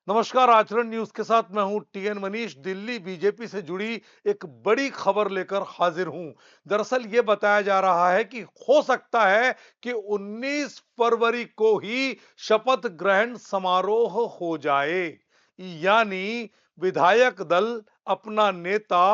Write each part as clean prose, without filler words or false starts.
नमस्कार, आचरण न्यूज के साथ मैं हूं टीएन मनीष। दिल्ली बीजेपी से जुड़ी एक बड़ी खबर लेकर हाजिर हूं। दरअसल ये बताया जा रहा है कि हो सकता है कि 19 फरवरी को ही शपथ ग्रहण समारोह हो जाए। यानी विधायक दल अपना नेता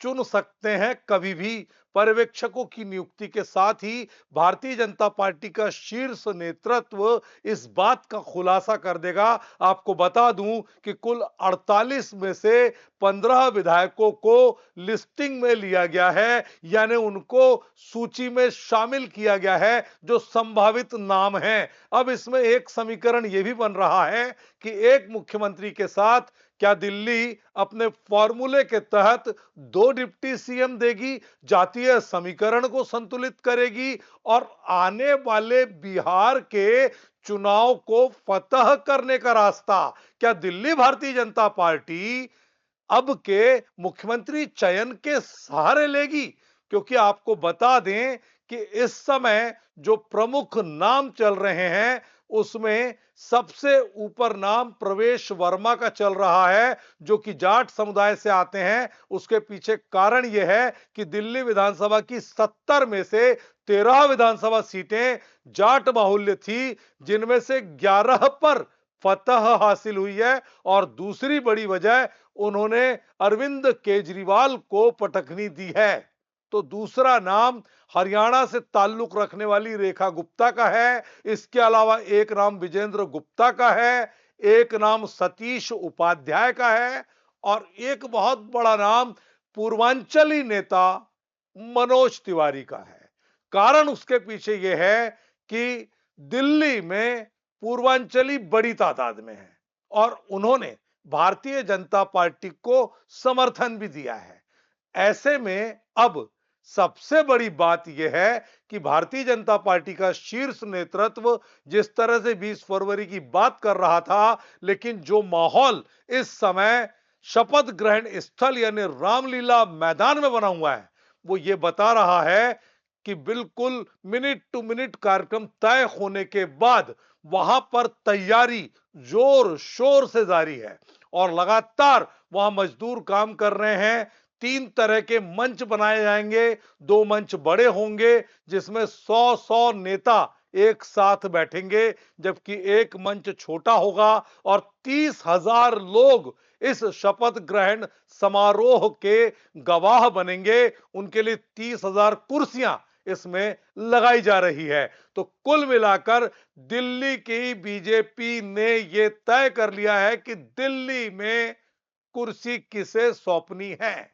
चुन सकते हैं कभी भी। पर्यवेक्षकों की नियुक्ति के साथ ही भारतीय जनता पार्टी का शीर्ष नेतृत्व इस बात का खुलासा कर देगा। आपको बता दूं कि कुल 48 में से 15 विधायकों को लिस्टिंग में लिया गया है, यानी उनको सूची में शामिल किया गया है जो संभावित नाम हैं। अब इसमें एक समीकरण यह भी बन रहा है कि एक मुख्यमंत्री के साथ क्या दिल्ली अपने फॉर्मूले के तहत दो डिप्टी सीएम देगी, जातीय समीकरण को संतुलित करेगी और आने वाले बिहार के चुनाव को फतह करने का रास्ता क्या दिल्ली भारतीय जनता पार्टी अब के मुख्यमंत्री चयन के सहारे लेगी? क्योंकि आपको बता दें कि इस समय जो प्रमुख नाम चल रहे हैं उसमें सबसे ऊपर नाम प्रवेश वर्मा का चल रहा है, जो कि जाट समुदाय से आते हैं। उसके पीछे कारण यह है कि दिल्ली विधानसभा की 70 में से 13 विधानसभा सीटें जाट बाहुल्य थी, जिनमें से 11 पर फतह हासिल हुई है। और दूसरी बड़ी वजह, उन्होंने अरविंद केजरीवाल को पटखनी दी है। तो दूसरा नाम हरियाणा से ताल्लुक रखने वाली रेखा गुप्ता का है। इसके अलावा एक नाम विजेंद्र गुप्ता का है, एक नाम सतीश उपाध्याय का है और एक बहुत बड़ा नाम पूर्वांचली नेता मनोज तिवारी का है। कारण उसके पीछे यह है कि दिल्ली में पूर्वांचली बड़ी तादाद में है और उन्होंने भारतीय जनता पार्टी को समर्थन भी दिया है। ऐसे में अब सबसे बड़ी बात यह है कि भारतीय जनता पार्टी का शीर्ष नेतृत्व जिस तरह से 20 फरवरी की बात कर रहा था, लेकिन जो माहौल इस समय शपथ ग्रहण स्थल यानी रामलीला मैदान में बना हुआ है, वो ये बता रहा है कि बिल्कुल मिनट टू मिनट कार्यक्रम तय होने के बाद वहां पर तैयारी जोर शोर से जारी है और लगातार वहां मजदूर काम कर रहे हैं। 3 तरह के मंच बनाए जाएंगे। 2 मंच बड़े होंगे जिसमें 100-100 नेता एक साथ बैठेंगे, जबकि एक मंच छोटा होगा और 30,000 लोग इस शपथ ग्रहण समारोह के गवाह बनेंगे। उनके लिए 30,000 कुर्सियां इसमें लगाई जा रही है। तो कुल मिलाकर दिल्ली की बीजेपी ने यह तय कर लिया है कि दिल्ली में कुर्सी किसे सौंपनी है।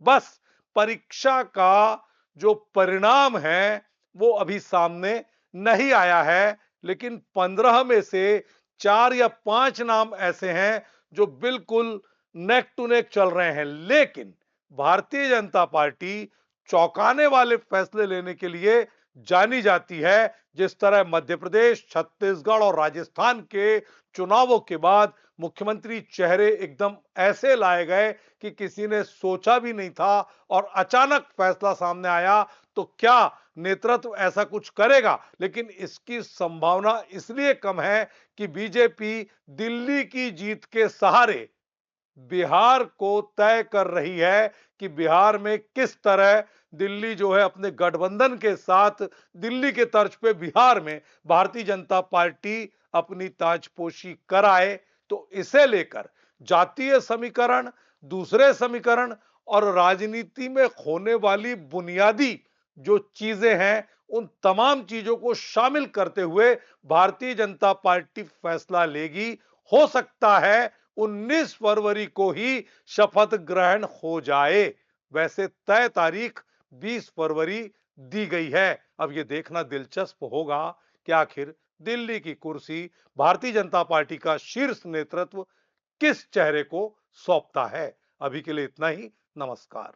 बस परीक्षा का जो परिणाम है वो अभी सामने नहीं आया है, लेकिन 15 में से 4 या 5 नाम ऐसे हैं जो बिल्कुल नेक टू नेक चल रहे हैं। लेकिन भारतीय जनता पार्टी चौंकाने वाले फैसले लेने के लिए जानी जाती है। जिस तरह मध्य प्रदेश, छत्तीसगढ़ और राजस्थान के चुनावों के बाद मुख्यमंत्री चेहरे एकदम ऐसे लाए गए कि किसी ने सोचा भी नहीं था और अचानक फैसला सामने आया। तो क्या नेतृत्व ऐसा कुछ करेगा? लेकिन इसकी संभावना इसलिए कम है कि बीजेपी दिल्ली की जीत के सहारे बिहार को तय कर रही है कि बिहार में किस तरह दिल्ली जो है अपने गठबंधन के साथ दिल्ली के तर्ज पे बिहार में भारतीय जनता पार्टी अपनी ताजपोशी कराए। तो इसे लेकर जातीय समीकरण, दूसरे समीकरण और राजनीति में होने वाली बुनियादी जो चीजें हैं, उन तमाम चीजों को शामिल करते हुए भारतीय जनता पार्टी फैसला लेगी। हो सकता है 19 फरवरी को ही शपथ ग्रहण हो जाए। वैसे तय तारीख 20 फरवरी दी गई है। अब यह देखना दिलचस्प होगा कि आखिर दिल्ली की कुर्सी भारतीय जनता पार्टी का शीर्ष नेतृत्व किस चेहरे को सौंपता है। अभी के लिए इतना ही। नमस्कार।